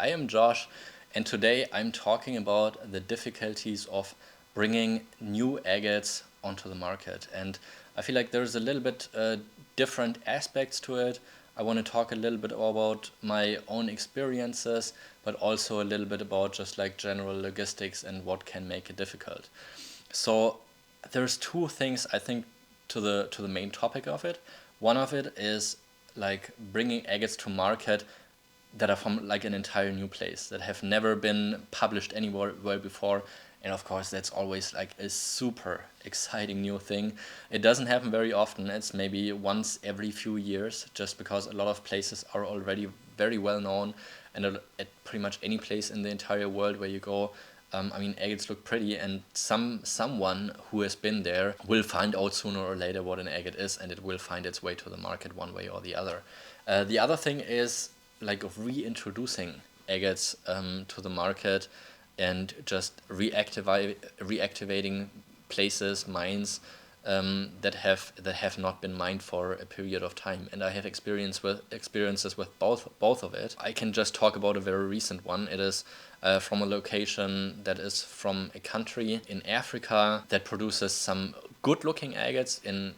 I am Josh, and today I'm talking about the difficulties of bringing new agates onto the market. And I feel like there's a little bit different aspects to it. I want to talk a little bit about my own experiences, but also a little bit about just like general logistics and what can make it difficult. So there's two things I think to the main topic of it. One of it is like bringing agates to market that are from like an entire new place that have never been published anywhere before. And of course, that's always like a super exciting new thing. It doesn't happen very often. It's maybe once every few years, just because a lot of places are already very well known, and at pretty much any place in the entire world where you go, agates look pretty, and someone who has been there will find out sooner or later what an agate is, and it will find its way to the market one way or the other. The other thing is like of reintroducing agates to the market and just reactivating places, mines that have not been mined for a period of time. And I have experiences with both of it. I can just talk about a very recent one. It is from a location that is from a country in Africa that produces some good-looking agates in,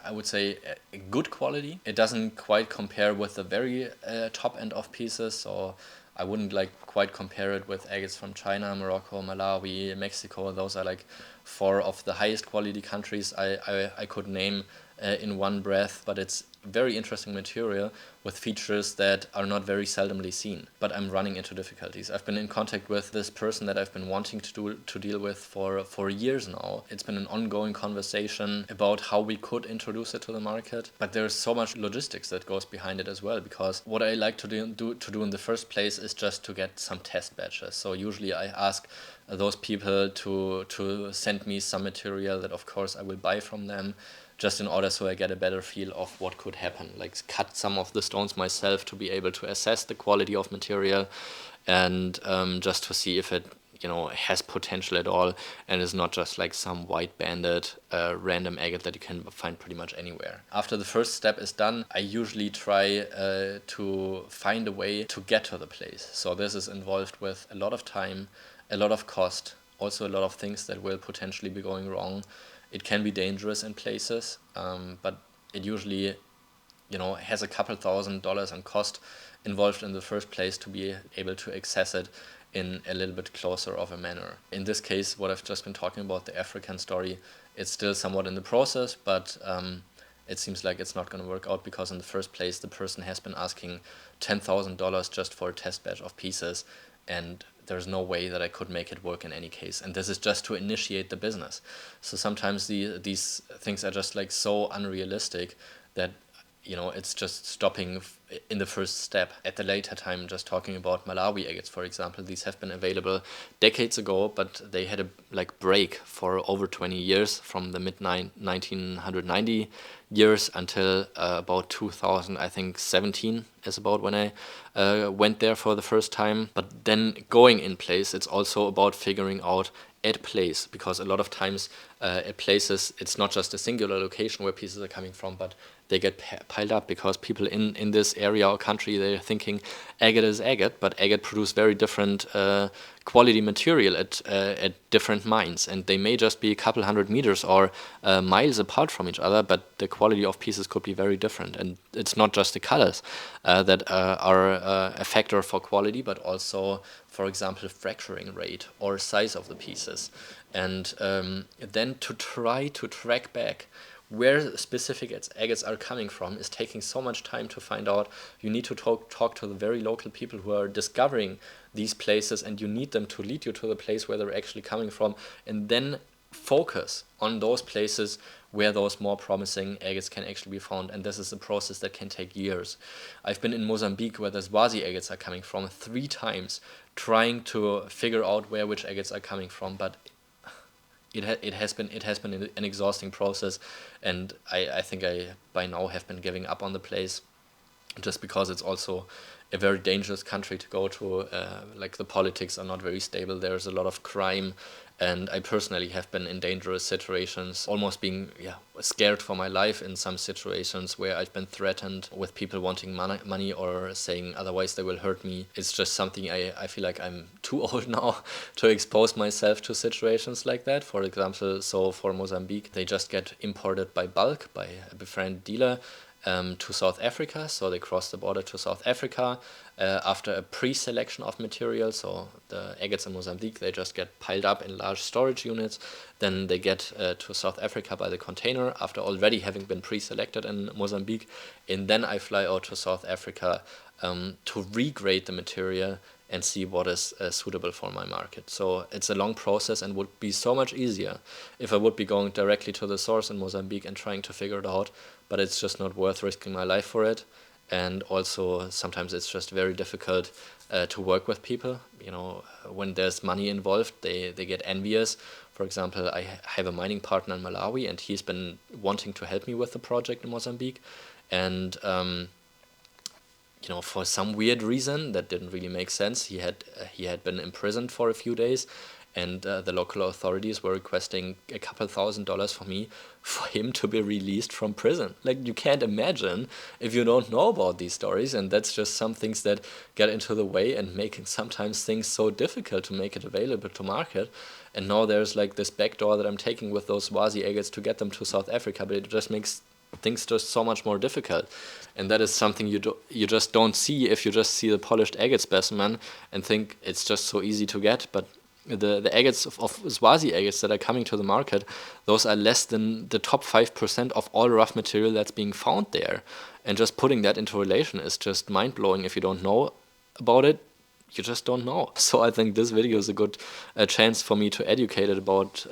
I would say, a good quality. It doesn't quite compare with the very top end of pieces, so I wouldn't like quite compare it with agates from China, Morocco, Malawi, Mexico. Those are like four of the highest quality countries I could name in one breath, but it's very interesting material with features that are not very seldomly seen. But I'm running into difficulties. I've been in contact with this person that I've been wanting to deal with for years now. It's been an ongoing conversation about how we could introduce it to the market, but there's so much logistics that goes behind it as well, because what I like to do in the first place is just to get some test batches. So usually I ask those people to send me some material that of course I will buy from them, just in order so I get a better feel of what could happen. Like cut some of the stones myself to be able to assess the quality of material, and just to see if it has potential at all and is not just like some white banded random agate that you can find pretty much anywhere. After the first step is done, I usually try to find a way to get to the place. So this is involved with a lot of time, a lot of cost, also a lot of things that will potentially be going wrong. It can be dangerous in places, but it usually, has a couple $1,000s in cost involved in the first place to be able to access it in a little bit closer of a manner. In this case, what I've just been talking about, the African story, it's still somewhat in the process, but it seems like it's not going to work out, because in the first place, the person has been asking $10,000 just for a test batch of pieces, and there's no way that I could make it work in any case. And this is just to initiate the business. So sometimes these things are just like so unrealistic that it's just stopping in the first step. At the later time, just talking about Malawi agates, for example, these have been available decades ago, but they had a break for over 20 years, from the mid 1990 years until about 2000, I think 17 is about when I went there for the first time. But then going in place, it's also about figuring out at place, because a lot of times at places it's not just a singular location where pieces are coming from, but they get piled up because people in this area or country, they're thinking agate is agate, but agate produce very different quality material at different mines, and they may just be a couple hundred meters or miles apart from each other, but the quality of pieces could be very different. And it's not just the colors that are a factor for quality, but also, for example, fracturing rate or size of the pieces. And then to try to track back where specific agates are coming from is taking so much time to find out. You need to talk to the very local people who are discovering these places, and you need them to lead you to the place where they're actually coming from, and then focus on those places where those more promising agates can actually be found. And this is a process that can take years. I've been in Mozambique, where the Swazi agates are coming from, 3 times, trying to figure out which agates are coming from, but it has been an exhausting process, and I think I by now have been giving up on the place, just because it's also a very dangerous country to go to. The politics are not very stable. There's a lot of crime And I personally have been in dangerous situations, almost being scared for my life in some situations where I've been threatened with people wanting money or saying otherwise they will hurt me. It's just something I feel like I'm too old now to expose myself to situations like that. For example, so for Mozambique, they just get imported by bulk by a befriended dealer to South Africa. So they cross the border to South Africa after a pre-selection of material. So the agates in Mozambique, they just get piled up in large storage units. Then they get to South Africa by the container after already having been pre-selected in Mozambique. And then I fly out to South Africa to regrade the material and see what is suitable for my market. So it's a long process and would be so much easier if I would be going directly to the source in Mozambique and trying to figure it out, but it's just not worth risking my life for it. And also sometimes it's just very difficult to work with people. You know, when there's money involved, they get envious. For example, I have a mining partner in Malawi, and he's been wanting to help me with the project in Mozambique. And you know, for some weird reason that didn't really make sense, he had been imprisoned for a few days, and the local authorities were requesting a couple $1,000s for me for him to be released from prison. Like, you can't imagine if you don't know about these stories, and that's just some things that get into the way and making sometimes things so difficult to make it available to market. And now there's like this backdoor that I'm taking with those Swazi agates to get them to South Africa, but it just makes things just so much more difficult. And that is something you just don't see if you just see the polished agate specimen and think it's just so easy to get. But the agates of Swazi agates that are coming to the market, those are less than the top 5% of all rough material that's being found there. And just putting that into relation is just mind-blowing. If you don't know about it, you just don't know. So I think this video is a good chance for me to educate it about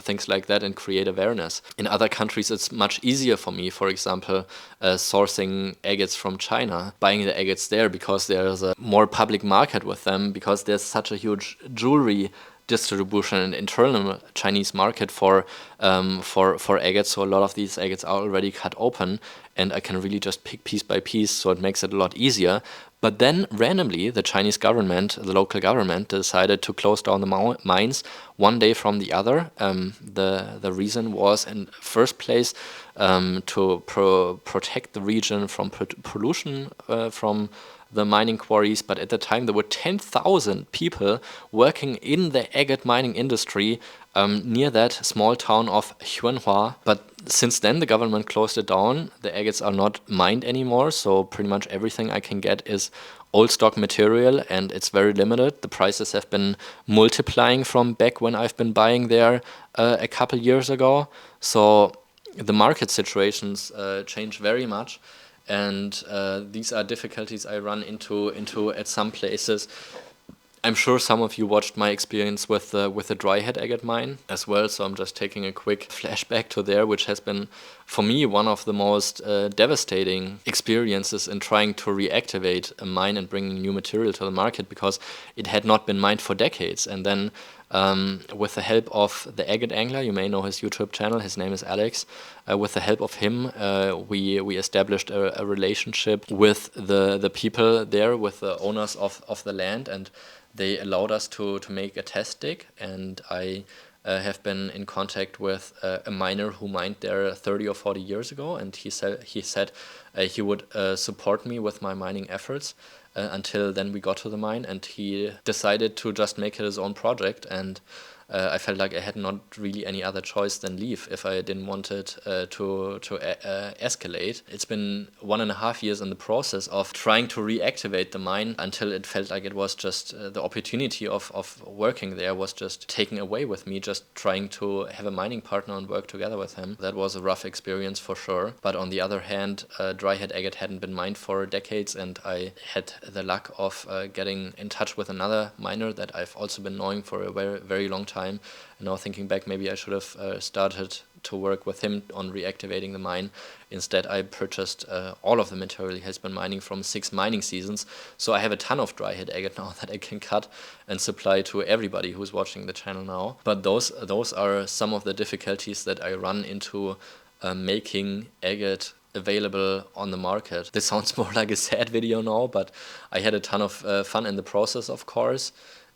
things like that and create awareness. In other countries, it's much easier for me, for example, sourcing agates from China, buying the agates there because there's a more public market with them, because there's such a huge jewelry distribution and internal Chinese market for agates. So a lot of these agates are already cut open, and I can really just pick piece by piece, so it makes it a lot easier. But then randomly, the Chinese government, the local government, decided to close down the mines one day from the other. The reason was, in first place, to protect the region from pollution from the mining quarries. But at the time, there were 10,000 people working in the agate mining industry near that small town of Xuanhua. But since then, the government closed it down. The agates are not mined anymore, so pretty much everything I can get is old stock material, and it's very limited. The prices have been multiplying from back when I've been buying there a couple years ago. So the market situations change very much, and these are difficulties I run into at some places. I'm sure some of you watched my experience with the dry head agate mine as well, so I'm just taking a quick flashback to there, which has been, for me, one of the most devastating experiences in trying to reactivate a mine and bringing new material to the market, because it had not been mined for decades. And then with the help of the agate angler, you may know his YouTube channel, his name is Alex, with the help of him, we established a relationship with the people there, with the owners of the land, and they allowed us to make a test dig. And I have been in contact with a miner who mined there 30 or 40 years ago, and he said he would support me with my mining efforts until then we got to the mine, and he decided to just make it his own project. And I felt like I had not really any other choice than leave if I didn't want it to escalate. It's been 1.5 years in the process of trying to reactivate the mine until it felt like it was just the opportunity of working there was just taken away with me, just trying to have a mining partner and work together with him. That was a rough experience for sure. But on the other hand, dry head agate hadn't been mined for decades, and I had the luck of getting in touch with another miner that I've also been knowing for a very, very long time. And now thinking back, maybe I should have started to work with him on reactivating the mine. Instead, I purchased all of the material he has been mining from 6 mining seasons. So I have a ton of dry head agate now that I can cut and supply to everybody who's watching the channel now. But those are some of the difficulties that I run into making agate available on the market. This sounds more like a sad video now, but I had a ton of fun in the process, of course.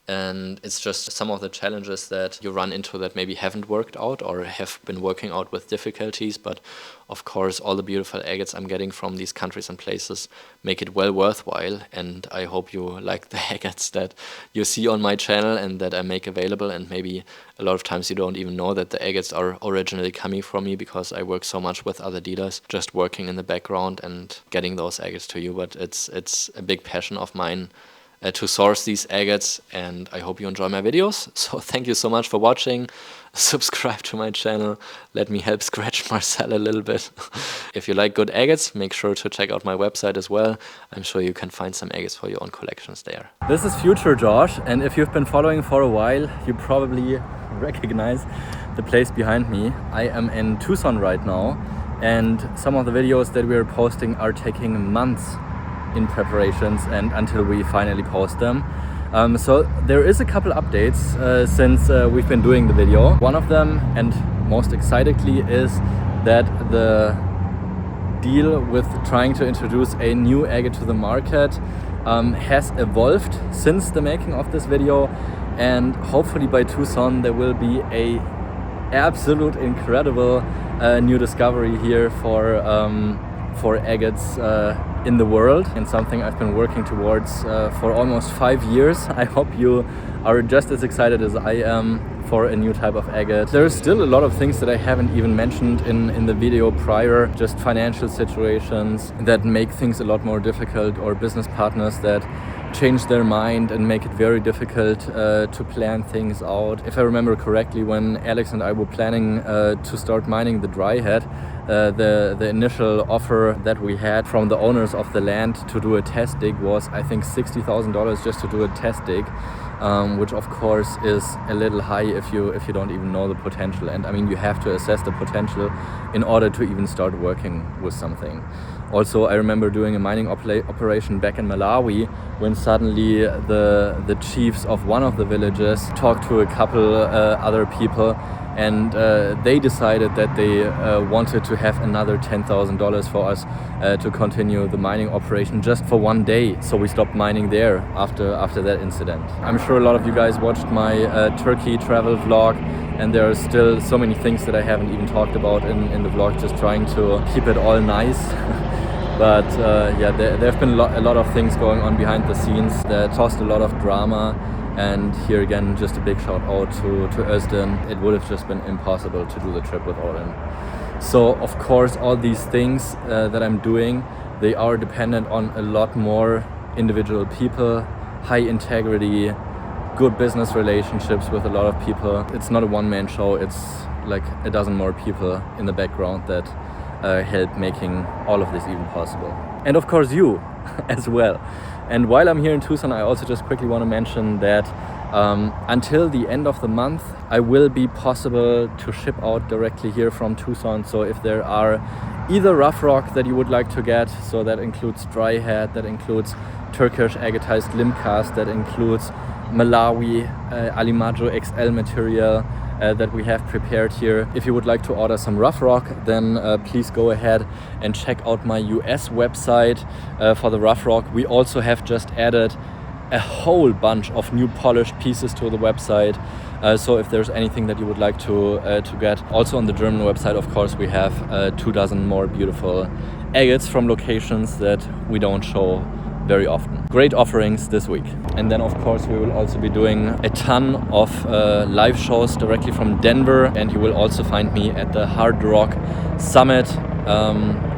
And it's just some of the challenges that you run into that maybe haven't worked out or have been working out with difficulties. But of course, all the beautiful agates I'm getting from these countries and places make it well worthwhile. And I hope you like the agates that you see on my channel and that I make available. And maybe a lot of times you don't even know that the agates are originally coming from me, because I work so much with other dealers, just working in the background and getting those agates to you. But it's a big passion of mine to source these agates, and I hope you enjoy my videos. So thank you so much for watching. Subscribe to my channel. Let me help scratch Marcel a little bit. If you like good agates, make sure to check out my website as well. I'm sure you can find some agates for your own collections there. This is Future Josh, and if you've been following for a while, you probably recognize the place behind me. I am in Tucson right now, and some of the videos that we are posting are taking months in preparations and until we finally post them. So there is a couple updates since we've been doing the video. One of them, and most excitedly, is that the deal with trying to introduce a new agate to the market has evolved since the making of this video, and hopefully by Tucson there will be a absolute incredible new discovery here for agates in the world, and something I've been working towards for almost 5 years. I hope you are just as excited as I am for a new type of agate. There's still a lot of things that I haven't even mentioned in the video prior, just financial situations that make things a lot more difficult, or business partners that change their mind and make it very difficult to plan things out. If I remember correctly, when Alex and I were planning to start mining the dry head, the initial offer that we had from the owners of the land to do a test dig was, I think, $60,000 just to do a test dig, which of course is a little high if you don't even know the potential. And I mean, you have to assess the potential in order to even start working with something. Also, I remember doing a mining operation back in Malawi when suddenly the chiefs of one of the villages talked to a couple other people, and they decided that they wanted to have another $10,000 for us to continue the mining operation just for one day. So we stopped mining there after that incident. I'm sure a lot of you guys watched my Turkey travel vlog, and there are still so many things that I haven't even talked about in the vlog, just trying to keep it all nice. But yeah, there have been a lot of things going on behind the scenes that caused a lot of drama. And here again, just a big shout out to Özden. It would have just been impossible to do the trip without him. So of course, all these things that I'm doing, they are dependent on a lot more individual people, high integrity, good business relationships with a lot of people. It's not a one-man show, it's like a dozen more people in the background that help making all of this even possible. And of course you as well. And while I'm here in Tucson, I also just quickly want to mention that until the end of the month, I will be possible to ship out directly here from Tucson. So if there are either rough rock that you would like to get, so that includes dry head, that includes Turkish agatized limb cast, that includes Malawi Alimaggio XL material that we have prepared here. If you would like to order some rough rock, then please go ahead and check out my US website for the rough rock. We also have just added a whole bunch of new polished pieces to the website. So if there's anything that you would like to get. Also on the German website, of course, we have 24 more beautiful agates from locations that we don't show very often. Great offerings this week. And then of course we will also be doing a ton of live shows directly from Denver, and you will also find me at the Hard Rock Summit,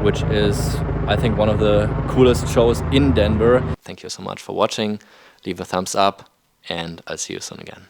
which is, I think, one of the coolest shows in Denver. Thank you so much for watching. Leave a thumbs up, and I'll see you soon again.